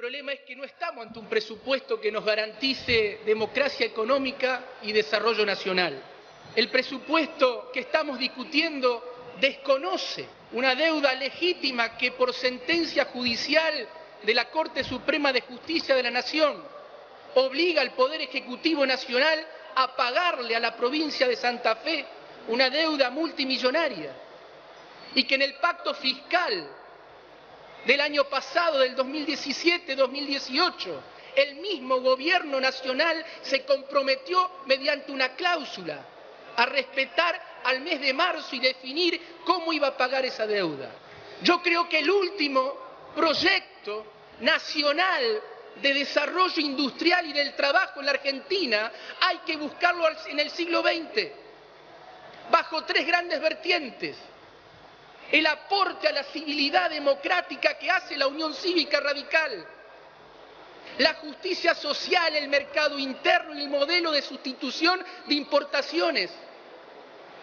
problema es que no estamos ante un presupuesto que nos garantice democracia económica y desarrollo nacional. El presupuesto que estamos discutiendo desconoce una deuda legítima que por sentencia judicial de la Corte Suprema de Justicia de la Nación obliga al Poder Ejecutivo Nacional a pagarle a la provincia de Santa Fe una deuda multimillonaria y que en el pacto fiscal del año pasado, del 2017-2018, el mismo gobierno nacional se comprometió mediante una cláusula a respetar al mes de marzo y definir cómo iba a pagar esa deuda. Yo creo que el último proyecto nacional de desarrollo industrial y del trabajo en la Argentina hay que buscarlo en el siglo XX, bajo tres grandes vertientes. El aporte a la civilidad democrática que hace la Unión Cívica Radical, la justicia social, el mercado interno y el modelo de sustitución de importaciones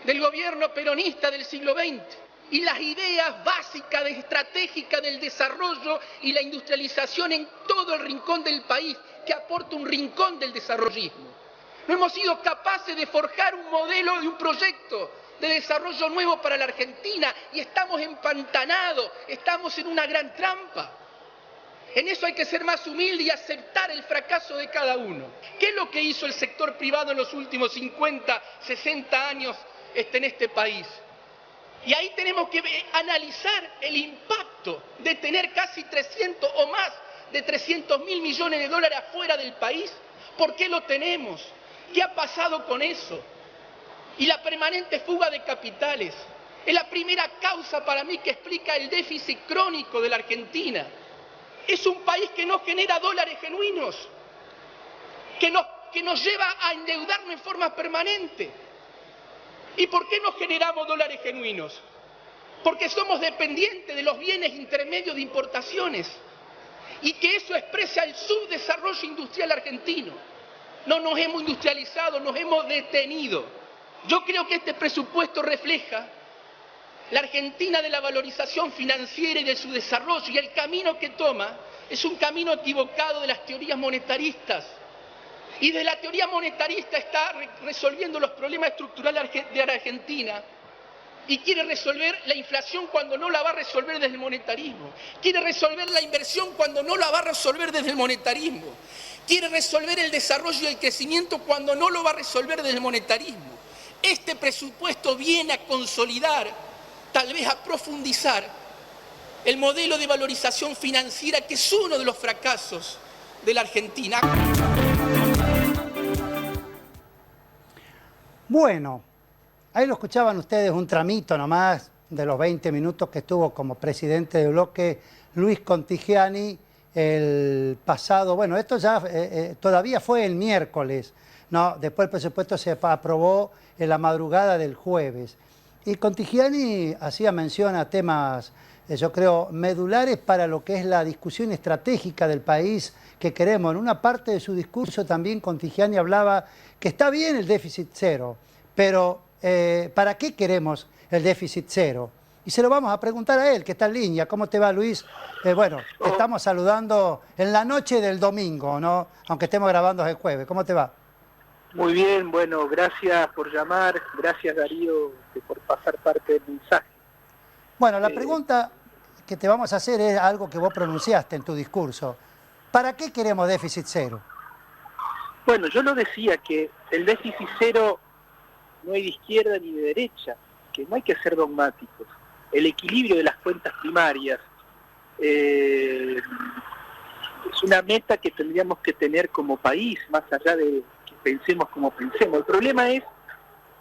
del gobierno peronista del siglo XX, y las ideas básicas estratégicas del desarrollo y la industrialización en todo el rincón del país, que aporta un rincón del desarrollismo. No hemos sido capaces de forjar un modelo de un proyecto de desarrollo nuevo para la Argentina y estamos empantanados, estamos en una gran trampa. En eso hay que ser más humilde y aceptar el fracaso de cada uno. ¿Qué es lo que hizo el sector privado en los últimos 50, 60 años en este país? Y ahí tenemos que analizar el impacto de tener casi 300 o más de 300.000 millones de dólares afuera del país. ¿Por qué lo tenemos? ¿Qué ha pasado con eso? Y la permanente fuga de capitales es la primera causa para mí que explica el déficit crónico de la Argentina. Es un país que no genera dólares genuinos, que nos lleva a endeudarnos en forma permanente. ¿Y por qué no generamos dólares genuinos? Porque somos dependientes de los bienes intermedios de importaciones y que eso expresa el subdesarrollo industrial argentino. No nos hemos industrializado, nos hemos detenido. Yo creo que este presupuesto refleja la Argentina de la valorización financiera y de su desarrollo, y el camino que toma es un camino equivocado de las teorías monetaristas. Y de la teoría monetarista está resolviendo los problemas estructurales de la Argentina y quiere resolver la inflación cuando no la va a resolver desde el monetarismo. Quiere resolver la inversión cuando no la va a resolver desde el monetarismo. Quiere resolver el desarrollo y el crecimiento cuando no lo va a resolver desde el monetarismo. Este presupuesto viene a consolidar, tal vez a profundizar, el modelo de valorización financiera que es uno de los fracasos de la Argentina. Bueno, ahí lo escuchaban ustedes, un tramito nomás de los 20 minutos que estuvo como presidente de bloque Luis Contigiani el pasado, bueno, esto ya todavía fue el miércoles, ¿no? Después el presupuesto se aprobó en la madrugada del jueves. Y Contigiani hacía mención a temas, yo creo, medulares para lo que es la discusión estratégica del país que queremos. En una parte de su discurso también Contigiani hablaba que está bien el déficit cero, pero ¿para qué queremos el déficit cero? Y se lo vamos a preguntar a él, que está en línea. ¿Cómo te va, Luis? Bueno, te estamos saludando en la noche del domingo, ¿no? Aunque estemos grabando el jueves. ¿Cómo te va? Muy bien, bueno, gracias por llamar, gracias Darío por pasar parte del mensaje. Bueno, la pregunta que te vamos a hacer es algo que vos pronunciaste en tu discurso. ¿Para qué queremos déficit cero? Bueno, yo lo decía, que el déficit cero no hay de izquierda ni de derecha, que no hay que ser dogmáticos. El equilibrio de las cuentas primarias es una meta que tendríamos que tener como país, más allá de que pensemos como pensemos. El problema es,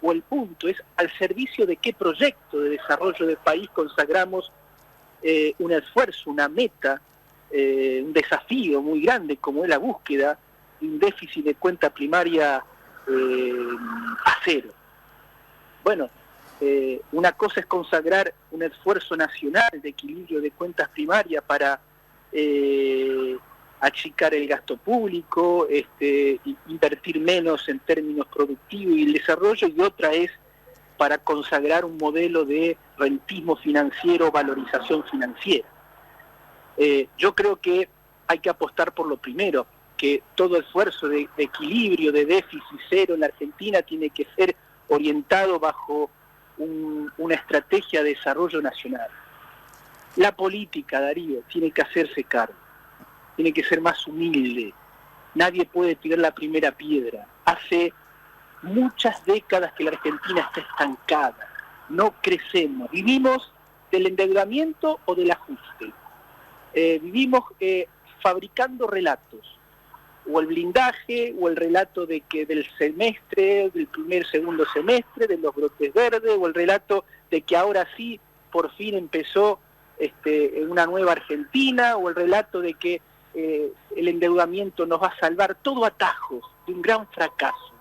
o el punto es, al servicio de qué proyecto de desarrollo del país consagramos un esfuerzo, una meta, un desafío muy grande como es la búsqueda de un déficit de cuenta primaria a cero. Bueno, una cosa es consagrar un esfuerzo nacional de equilibrio de cuentas primarias para achicar el gasto público, invertir menos en términos productivos y el desarrollo, y otra es para consagrar un modelo de rentismo financiero, valorización financiera. Yo creo que hay que apostar por lo primero, que todo esfuerzo de equilibrio, de déficit cero en la Argentina tiene que ser orientado bajo una estrategia de desarrollo nacional. La política, Darío, tiene que hacerse cargo, tiene que ser más humilde. Nadie puede tirar la primera piedra. Hace muchas décadas que la Argentina está estancada, no crecemos, vivimos del endeudamiento o del ajuste, vivimos fabricando relatos, o el blindaje, o el relato de que del semestre, del segundo semestre, de los brotes verdes, o el relato de que ahora sí, por fin empezó una nueva Argentina, o el relato de que el endeudamiento nos va a salvar, todo atajos de un gran fracaso.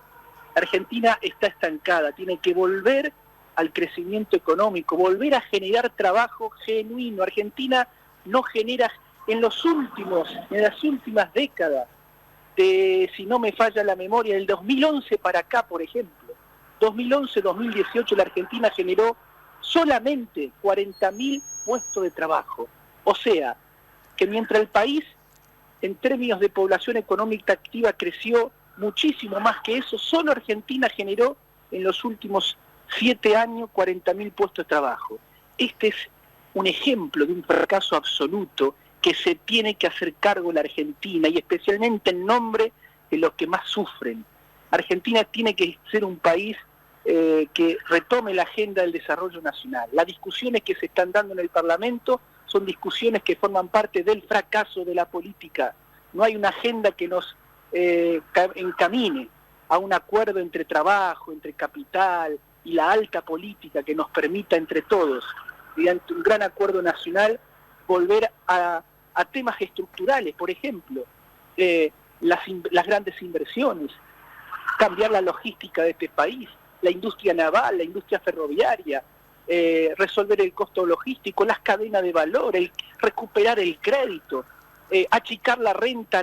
Argentina está estancada, tiene que volver al crecimiento económico, volver a generar trabajo genuino. Argentina no genera en las últimas décadas, si no me falla la memoria, del 2011 para acá, por ejemplo, 2011-2018 la Argentina generó solamente 40.000 puestos de trabajo. O sea, que mientras el país, en términos de población económica activa, creció muchísimo más que eso, solo Argentina generó en los últimos 7 años 40.000 puestos de trabajo. Este es un ejemplo de un fracaso absoluto que se tiene que hacer cargo la Argentina, y especialmente en nombre de los que más sufren. Argentina tiene que ser un país que retome la agenda del desarrollo nacional. Las discusiones que se están dando en el Parlamento son discusiones que forman parte del fracaso de la política. No hay una agenda que nos encamine a un acuerdo entre trabajo, entre capital y la alta política que nos permita entre todos, mediante un gran acuerdo nacional, volver a temas estructurales, por ejemplo, las grandes inversiones, cambiar la logística de este país, la industria naval, la industria ferroviaria, resolver el costo logístico, las cadenas de valor, recuperar el crédito, achicar la renta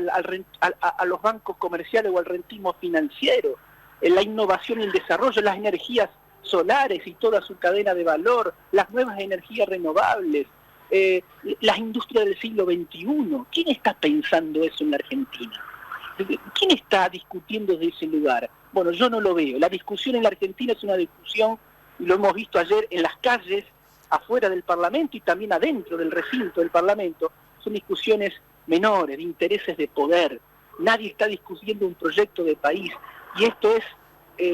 a los bancos comerciales o al rentismo financiero, la innovación y el desarrollo, las energías solares y toda su cadena de valor, las nuevas energías renovables, las industrias del siglo XXI. ¿Quién está pensando eso en la Argentina? ¿Quién está discutiendo desde ese lugar? Bueno, yo no lo veo. La discusión en la Argentina es una discusión, y lo hemos visto ayer en las calles, afuera del Parlamento y también adentro del recinto del Parlamento, son discusiones menores, de intereses de poder. Nadie está discutiendo un proyecto de país, y esto es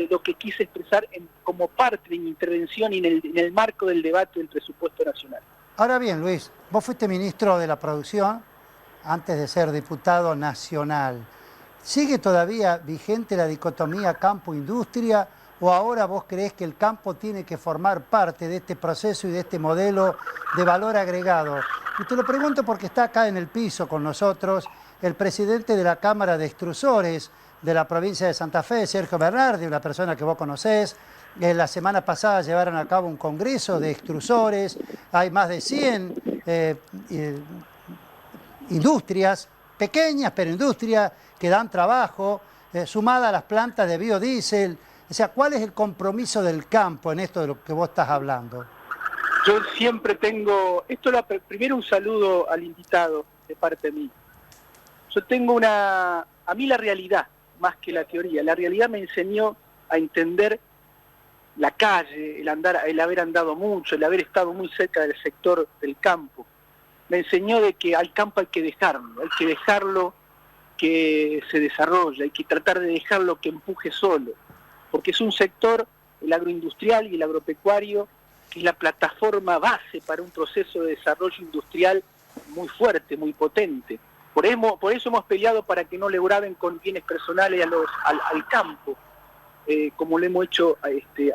lo que quise expresar como parte de mi intervención y en el marco del debate del presupuesto nacional. Ahora bien, Luis, vos fuiste ministro de la Producción antes de ser diputado nacional. ¿Sigue todavía vigente la dicotomía campo-industria, o ahora vos creés que el campo tiene que formar parte de este proceso y de este modelo de valor agregado? Y te lo pregunto porque está acá en el piso con nosotros el presidente de la Cámara de Extrusores de la provincia de Santa Fe, Sergio Bernardi, una persona que vos conocés. La semana pasada llevaron a cabo un congreso de extrusores, hay más de 100 industrias, pequeñas pero industrias que dan trabajo, sumada a las plantas de biodiesel. O sea, ¿cuál es el compromiso del campo en esto de lo que vos estás hablando? Yo siempre tengo, primero un saludo al invitado de parte de mí. Yo tengo a mí la realidad, más que la teoría, la realidad me enseñó a entender la calle, el haber andado mucho, el haber estado muy cerca del sector del campo. Me enseñó de que al campo hay que dejarlo que se desarrolle, hay que tratar de dejarlo que empuje solo, porque es un sector, el agroindustrial y el agropecuario, que es la plataforma base para un proceso de desarrollo industrial muy fuerte, muy potente. Por eso hemos peleado para que no le graben con bienes personales al campo, como lo hemos hecho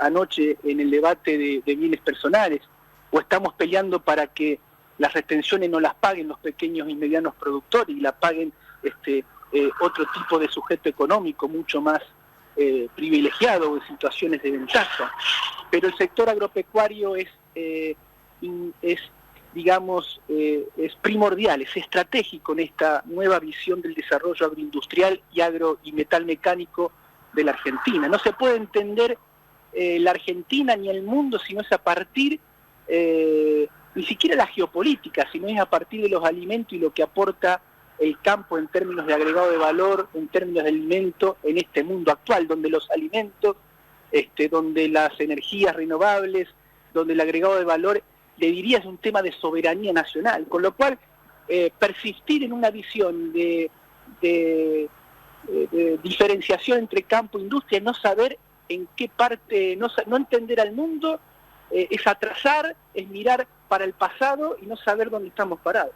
anoche en el debate de bienes personales, o estamos peleando para que las retenciones no las paguen los pequeños y medianos productores y la paguen otro tipo de sujeto económico mucho más privilegiado o en situaciones de ventaja. Pero el sector agropecuario es primordial, es estratégico en esta nueva visión del desarrollo agroindustrial y metalmecánico de la Argentina. No se puede entender la Argentina ni el mundo si no es a partir, ni siquiera la geopolítica, sino es a partir de los alimentos y lo que aporta el campo en términos de agregado de valor, en términos de alimento, en este mundo actual, donde los alimentos, donde las energías renovables, donde el agregado de valor, le diría, es un tema de soberanía nacional, con lo cual persistir en una visión de diferenciación entre campo e industria, no saber en qué parte, no entender al mundo, es atrasar, es mirar para el pasado y no saber dónde estamos parados.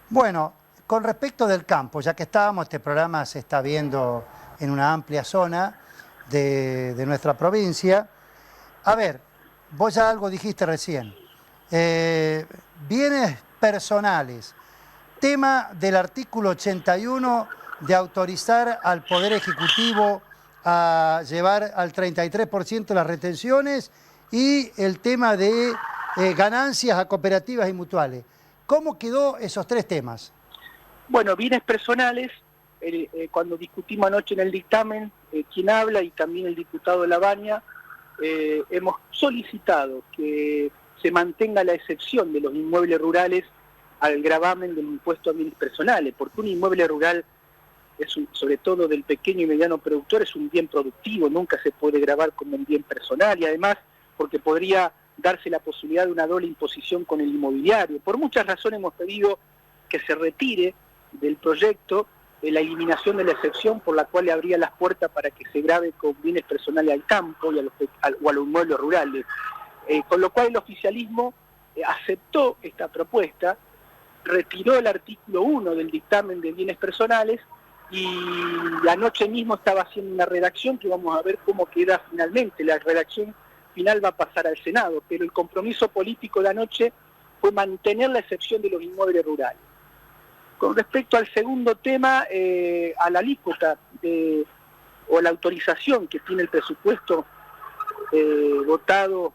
Bueno, con respecto del campo, ya que estábamos, este programa se está viendo en una amplia zona de nuestra provincia. A ver, vos ya algo dijiste recién. Bienes personales, tema del artículo 81 de autorizar al Poder Ejecutivo a llevar al 33% las retenciones y el tema de ganancias a cooperativas y mutuales. ¿Cómo quedó esos tres temas? Bueno, bienes personales, cuando discutimos anoche en el dictamen, quien habla y también el diputado Labaña, hemos solicitado que se mantenga la excepción de los inmuebles rurales al gravamen del impuesto a bienes personales, porque un inmueble rural, sobre todo del pequeño y mediano productor, es un bien productivo, nunca se puede gravar como un bien personal, y además porque podría darse la posibilidad de una doble imposición con el inmobiliario. Por muchas razones hemos pedido que se retire del proyecto la eliminación de la excepción por la cual le abría las puertas para que se grave con bienes personales al campo y o a los inmuebles rurales. Con lo cual el oficialismo aceptó esta propuesta, retiró el artículo 1 del dictamen de bienes personales y anoche mismo estaba haciendo una redacción que vamos a ver cómo queda finalmente. La redacción final va a pasar al Senado, pero el compromiso político de anoche fue mantener la excepción de los inmuebles rurales. Con respecto al segundo tema, a la alícuota o la autorización que tiene el presupuesto votado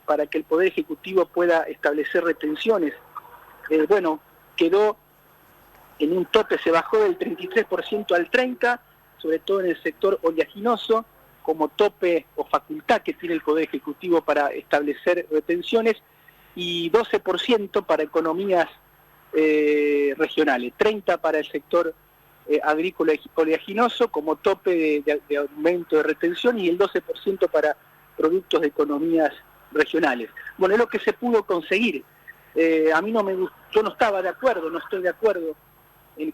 para que el Poder Ejecutivo pueda establecer retenciones, bueno, quedó en un tope, se bajó del 33% al 30%, sobre todo en el sector oleaginoso, como tope o facultad que tiene el Poder Ejecutivo para establecer retenciones, y 12% para economías regionales, 30% para el sector agrícola oleaginoso como tope de aumento de retención y el 12% para productos de economías regionales. Bueno, es lo que se pudo conseguir. A mí no me gustó, yo no estaba de acuerdo, no estoy de acuerdo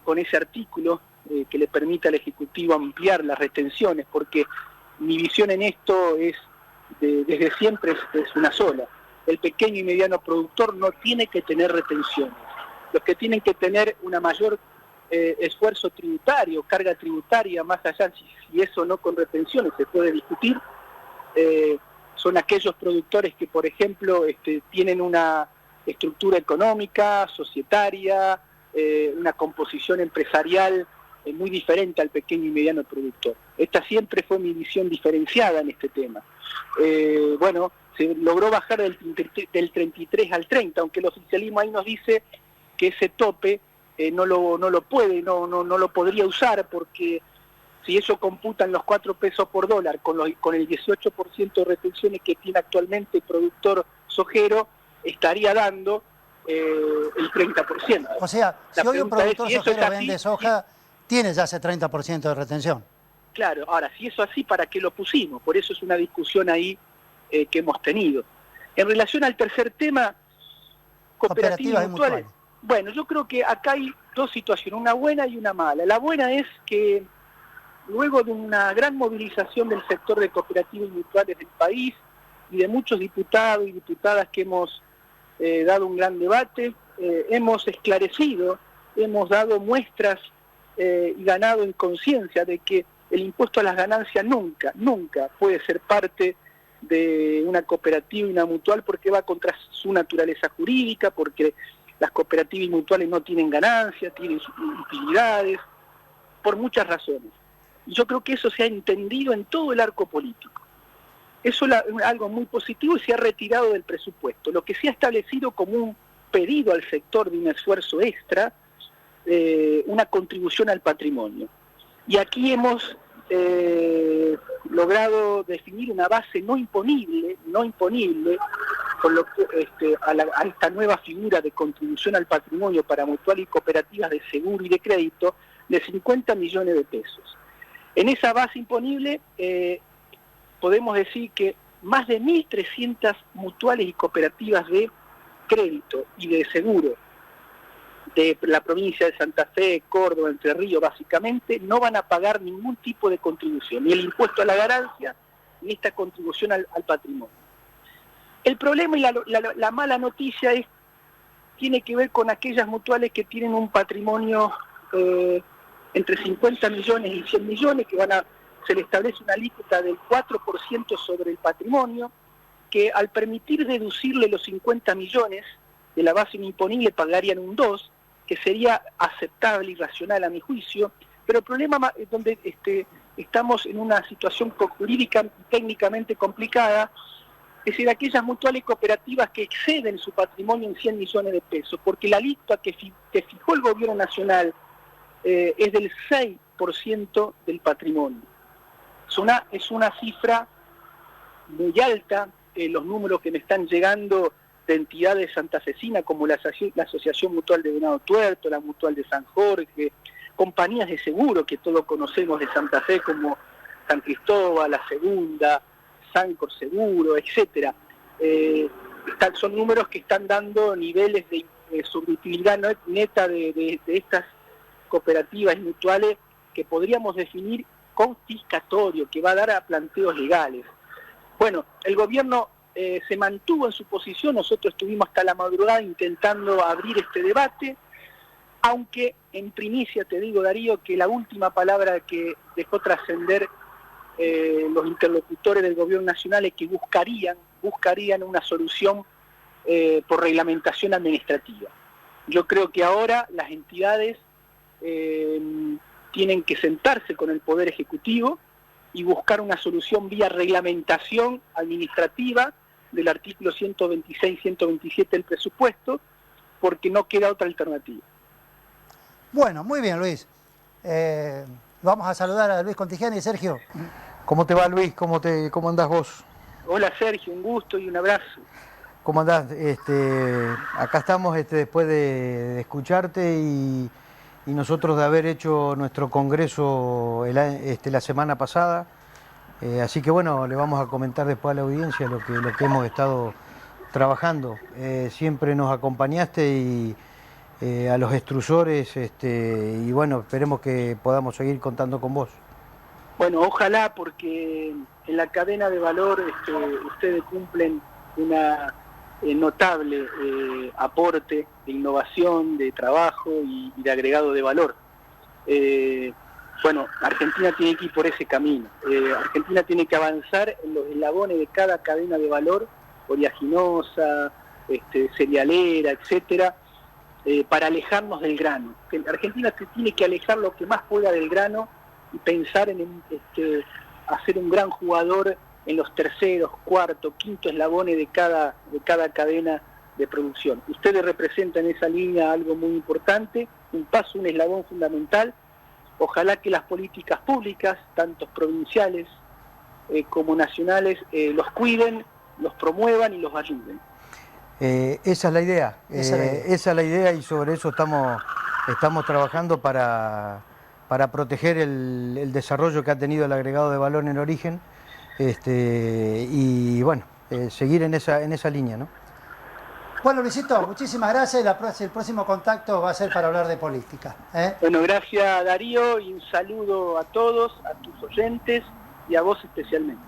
con ese artículo que le permita al Ejecutivo ampliar las retenciones, porque mi visión en esto es, desde siempre, es una sola. El pequeño y mediano productor no tiene que tener retenciones. Los que tienen que tener una mayor esfuerzo tributario, carga tributaria, más allá si eso no con retenciones se puede discutir, son aquellos productores que, por ejemplo, tienen una estructura económica, societaria, una composición empresarial muy diferente al pequeño y mediano productor. Esta siempre fue mi visión diferenciada en este tema. Bueno, se logró bajar del 33 al 30, aunque el oficialismo ahí nos dice que ese tope no lo podría usar, porque si eso computan los 4 pesos por dólar con el 18% de retenciones que tiene actualmente el productor sojero, estaría dando el 30%. O sea, si hoy un productor sojero vende soja, tiene ya ese 30% de retención. Claro, ahora, si eso así, ¿para qué lo pusimos? Por eso es una discusión ahí que hemos tenido. En relación al tercer tema, cooperativas y mutuales. Bueno, yo creo que acá hay dos situaciones, una buena y una mala. La buena es que luego de una gran movilización del sector de cooperativas y mutuales del país y de muchos diputados y diputadas que hemos dado un gran debate, hemos esclarecido, hemos dado muestras y ganado en conciencia de que el impuesto a las ganancias nunca puede ser parte de una cooperativa y una mutual, porque va contra su naturaleza jurídica, porque las cooperativas y mutuales no tienen ganancias, tienen utilidades, por muchas razones. Y yo creo que eso se ha entendido en todo el arco político. Eso es algo muy positivo y se ha retirado del presupuesto. Lo que se ha establecido como un pedido al sector de un esfuerzo extra, una contribución al patrimonio. Y aquí hemos logrado definir una base no imponible, con lo que, a esta nueva figura de contribución al patrimonio para mutuales y cooperativas de seguro y de crédito de 50 millones de pesos. En esa base imponible podemos decir que más de 1.300 mutuales y cooperativas de crédito y de seguro de la provincia de Santa Fe, Córdoba, Entre Ríos, básicamente, no van a pagar ningún tipo de contribución, ni el impuesto a la ganancia, ni esta contribución al patrimonio. El problema y la mala noticia tiene que ver con aquellas mutuales que tienen un patrimonio entre 50 millones y 100 millones, que se le establece una alícuota del 4% sobre el patrimonio, que al permitir deducirle los 50 millones de la base imponible pagarían un 2%, que sería aceptable y racional a mi juicio, pero el problema es donde estamos en una situación jurídica y técnicamente complicada, es decir, aquellas mutuales cooperativas que exceden su patrimonio en 100 millones de pesos, porque la alícuota que fijó el gobierno nacional es del 6% del patrimonio. Es una cifra muy alta, los números que me están llegando de entidades santafesinas como la Asociación Mutual de Venado Tuerto, la Mutual de San Jorge, compañías de seguro que todos conocemos de Santa Fe como San Cristóbal, La Segunda, Sancor Seguro, etcétera. Son números que están dando niveles de subutilidad neta de estas cooperativas y mutuales que podríamos definir confiscatorio, que va a dar a planteos legales. Bueno, el gobierno se mantuvo en su posición, nosotros estuvimos hasta la madrugada intentando abrir este debate, aunque en primicia te digo, Darío, que la última palabra que dejó trascender los interlocutores del gobierno nacional es que buscarían una solución por reglamentación administrativa. Yo creo que ahora las entidades tienen que sentarse con el Poder Ejecutivo y buscar una solución vía reglamentación administrativa del artículo 126 y 127 del presupuesto, porque no queda otra alternativa. Bueno, muy bien, Luis. Vamos a saludar a Luis Contigiani. Sergio. ¿Cómo te va, Luis? ¿Cómo andás vos? Hola, Sergio, un gusto y un abrazo. ¿Cómo andás? Acá estamos después de escucharte y nosotros de haber hecho nuestro congreso la semana pasada. Así que bueno, le vamos a comentar después a la audiencia lo que hemos estado trabajando. Siempre nos acompañaste y a los extrusores y bueno, esperemos que podamos seguir contando con vos. Bueno, ojalá, porque en la cadena de valor ustedes cumplen una notable aporte de innovación, de trabajo y de agregado de valor. Bueno, Argentina tiene que ir por ese camino. Argentina tiene que avanzar en los eslabones de cada cadena de valor, oleaginosa, cerealera, etcétera, para alejarnos del grano. Argentina se tiene que alejar lo que más pueda del grano y pensar en hacer un gran jugador en los terceros, cuarto, quinto eslabones de cada cadena de producción. Ustedes representan en esa línea algo muy importante, un paso, un eslabón fundamental. Ojalá que las políticas públicas, tanto provinciales como nacionales, los cuiden, los promuevan y los ayuden. Esa es la idea. Esa es la idea y sobre eso estamos trabajando para proteger el desarrollo que ha tenido el agregado de valor en origen y bueno, seguir en esa línea, ¿no? Bueno, Luisito, muchísimas gracias. El próximo contacto va a ser para hablar de política. Bueno, gracias, Darío, y un saludo a todos, a tus oyentes y a vos especialmente.